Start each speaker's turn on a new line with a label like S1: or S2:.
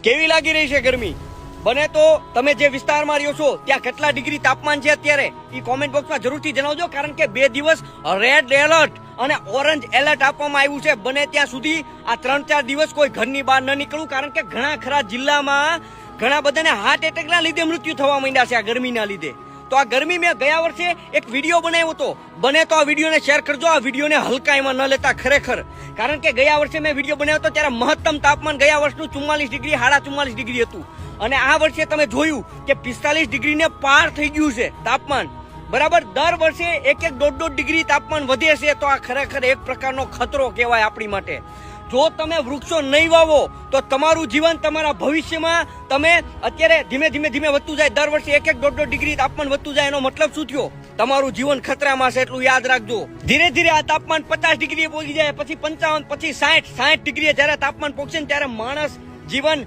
S1: કેવી લાગી રહી છે ગરમી? બને તો તમે જે વિસ્તારમાં રહ્યો છો ત્યાં કેટલા ડિગ્રી તાપમાન છે અત્યારે એ કોમેન્ટ બોક્સમાં જરૂરથી જણાવજો, કારણ કે 2 દિવસ રેડ એલર્ટ અને ઓરેન્જ એલર્ટ આપવામાં આવ્યું છે. બને ત્યાં સુધી આ 3-4 દિવસ કોઈ ઘરની બહાર ન નીકળવું, કારણ કે ઘણા ખરા જિલ્લામાં ઘણા બધાને હાર્ટ એટેકના લીધે મૃત્યુ થવા માંડ્યા છે આ ગરમીના લીધે. તો આ ગરમી મેં ગયા વર્ષે એક વિડીયો બનાવ્યો હતો, બને તો આ વિડીયોને શેર કરજો. આ વિડીયોને હલકાઈમાં ન લેતા ખરેખર, કારણ કે ગયા વર્ષે મેં વિડીયો બનાવ્યો હતો ત્યારે મહત્તમ તાપમાન ગયા વર્ષનું 44 ડિગ્રી 44.5 ડિગ્રી હતું, અને આ વર્ષે તમે જોયું કે 45 ડિગ્રીને પાર થઈ ગયું છે તાપમાન. બરાબર, દર વર્ષે 1-1.5 ડિગ્રી તાપમાન વધે છે. તો આ ખરેખર એક પ્રકારનો ખતરો કહેવાય આપણી માટે. જો તમે વૃક્ષો નહીં વાવો તો તમારું જીવન, તમારા ભવિષ્યમાં તમે અત્યારે ધીમે ધીમે વધતું જાય, દર વર્ષે 1-1.5 ડિગ્રી તાપમાન વધતું જાય, એનો મતલબ શું થયો? તમારું જીવન ખતરામાં છે, એટલું યાદ રાખજો. ધીરે ધીરે આ તાપમાન 50 ડિગ્રીએ પહોંચી જાય, પછી 55, પછી 60 ડિગ્રીએ જયારે તાપમાન પહોંચે ને ત્યારે માણસ જીવન